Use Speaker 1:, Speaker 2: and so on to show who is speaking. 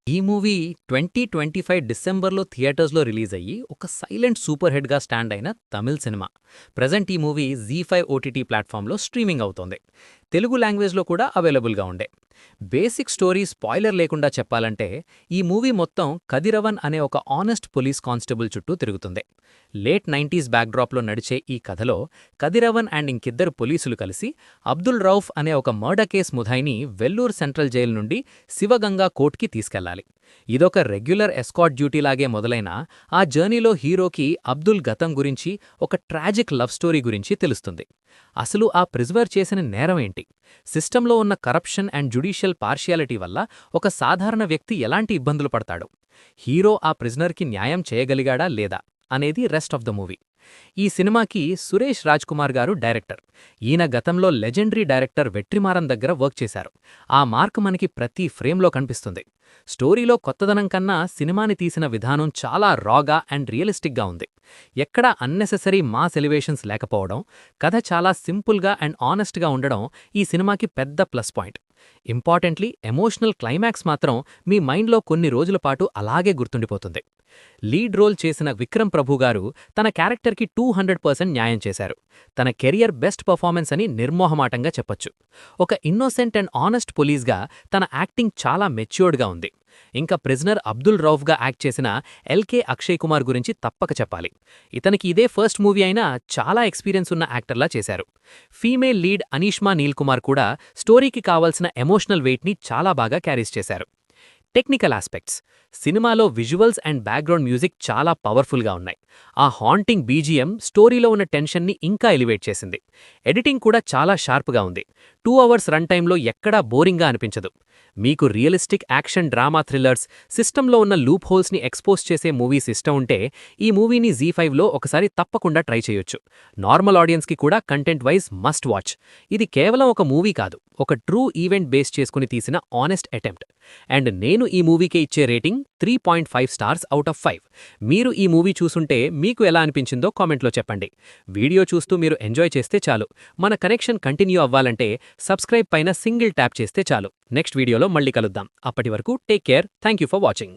Speaker 1: ఈ మూవీ 2025 డిసెంబర్‌లో థియేటర్స్‌లో రిలీజ్ అయ్యి, ఒక సైలెంట్ సూపర్ హిట్‌గా స్టాండ్ అయిన తమిళ్ సినిమా. ప్రెజెంట్ ఈ మూవీ జీ5 ఓటీటీ ప్లాట్‌ఫామ్‌లో స్ట్రీమింగ్ అవుతోంది. తెలుగు లాంగ్వేజ్‌లో కూడా అవైలబుల్‌గా ఉండే. బేసిక్ స్టోరీ స్పాయిలర్ లేకుండా చెప్పాలంటే, ఈ మూవీ మొత్తం కదిరవన్ అనే ఒక ఆనెస్ట్ పోలీస్ కానిస్టేబుల్ చుట్టూ తిరుగుతుంది. లేట్ 90s బ్యాక్‌డ్రాప్‌లో నడిచే ఈ కథలో, కదిరవన్ అండ్ ఇంకిద్దరు పోలీసులు కలిసి అబ్దుల్ రౌఫ్ అనే ఒక మర్డర్ కేస్ ముద్దాయిని వెల్లూర్ సెంట్రల్ జైలు నుండి శివగంగా కోర్ట్‌కి తీసుకెళ్లాలి. ఇదొక రెగ్యులర్ ఎస్కార్ట్ డ్యూటీలాగే మొదలైనా, ఆ జర్నీలో హీరోకి అబ్దుల్ గతం గురించి, ఒక ట్రాజిక్ లవ్ స్టోరీ గురించి తెలుస్తుంది. అసలు ఆ ప్రిజర్వర్ చేసిన నేరం ఏంటి? సిస్టంలో ఉన్న కరప్షన్ అండ్ జ్యుడిషియల్ పార్షియాలిటీ వల్ల ఒక సాధారణ వ్యక్తి ఎలాంటి ఇబ్బందులు పడతాడు? హీరో ఆ ప్రిజనర్కి న్యాయం చేయగలిగాడా లేదా అనేది రెస్ట్ ఆఫ్ ద మూవీ. ఈ సినిమాకి సురేష్ రాజ్కుమార్ గారు డైరెక్టర్. ఈయన గతంలో లెజెండరీ డైరెక్టర్ వెట్రిమారన్ దగ్గర వర్క్ చేశారు. ఆ మార్క్ మనకి ప్రతి ఫ్రేమ్లో కనిపిస్తుంది. స్టోరీలో కొత్తదనం కన్నా సినిమాని తీసిన విధానం చాలా రాగా అండ్ రియలిస్టిక్గా ఉంది. ఎక్కడా అన్నెసెసరీ మాస్ ఎలివేషన్స్ లేకపోవడం, కథ చాలా సింపుల్గా అండ్ ఆనెస్ట్గా ఉండడం ఈ సినిమాకి పెద్ద plus point. Importantly, emotional climax మాత్రం మీ మైండ్లో కొన్ని రోజుల పాటు అలాగే గుర్తుండిపోతుంది. లీడ్ రోల్ చేసిన విక్రమ్ ప్రభు గారు తన క్యారెక్టర్కి 200% న్యాయం చేశారు. తన కెరియర్ బెస్ట్ పర్ఫార్మెన్స్ అని నిర్మోహమాటంగా చెప్పొచ్చు. ఒక ఇన్నోసెంట్ అండ్ ఆనెస్ట్ పోలీస్గా తన యాక్టింగ్ చాలా మెచ్యూర్డ్గా ఉంది. ఇంకా ప్రిజనర్ అబ్దుల్ రౌఫ్గా యాక్ట్ చేసిన ఎల్కే అక్షయ్ కుమార్ గురించి తప్పక చెప్పాలి. ఇతనికి ఇదే ఫస్ట్ మూవీ అయినా చాలా ఎక్స్పీరియన్స్ ఉన్న యాక్టర్లా చేశారు. ఫీమేల్ లీడ్ అనీష్మా నీల్ కుమార్ కూడా స్టోరీకి కావాల్సిన ఎమోషనల్ వెయిట్ని చాలా బాగా క్యారీస్ చేశారు. Technical aspects. సినిమాలో విజువల్స్ అండ్ బ్యాక్గ్రౌండ్ మ్యూజిక్ చాలా పవర్ఫుల్గా ఉన్నాయి. ఆ హాంటింగ్ బీజిఎం స్టోరీలో ఉన్న టెన్షన్ని ఇంకా ఎలివేట్ చేసింది. ఎడిటింగ్ కూడా చాలా షార్ప్గా ఉంది. 2 అవర్స్ రన్ టైంలో ఎక్కడా బోరింగ్గా అనిపించదు. మీకు రియలిస్టిక్ యాక్షన్ డ్రామా థ్రిల్లర్స్, సిస్టంలో ఉన్న లూప్ హోల్స్ని ఎక్స్పోజ్ చేసే మూవీస్ ఇష్టం ఉంటే ఈ మూవీని జీ5లో ఒకసారి తప్పకుండా ట్రై చేయొచ్చు. నార్మల్ ఆడియన్స్కి కూడా కంటెంట్ వైజ్ మస్ట్ వాచ్. ఇది కేవలం ఒక మూవీ కాదు, ఒక ట్రూ ఈవెంట్ బేస్ చేసుకుని తీసిన ఆనెస్ట్ అటెంప్ట్. అండ్ నేను ఈ మూవీకి ఇచ్చే రేటింగ్ 3.5 స్టార్స్ అవుట్ ఆఫ్ 5. మీరు ఈ మూవీ చూసుంటే మీకు ఎలా అనిపించిందో కామెంట్లో చెప్పండి. వీడియో చూస్తూ మీరు ఎంజాయ్ చేస్తే చాలు. మన కనెక్షన్ కంటిన్యూ అవ్వాలంటే సబ్స్క్రైబ్ పైన సింగిల్ ట్యాప్ చేస్తే చాలు. నెక్స్ట్ వీడియోలో మళ్ళీ కలుద్దాం. అప్పటి వరకు take care. Thank you for watching.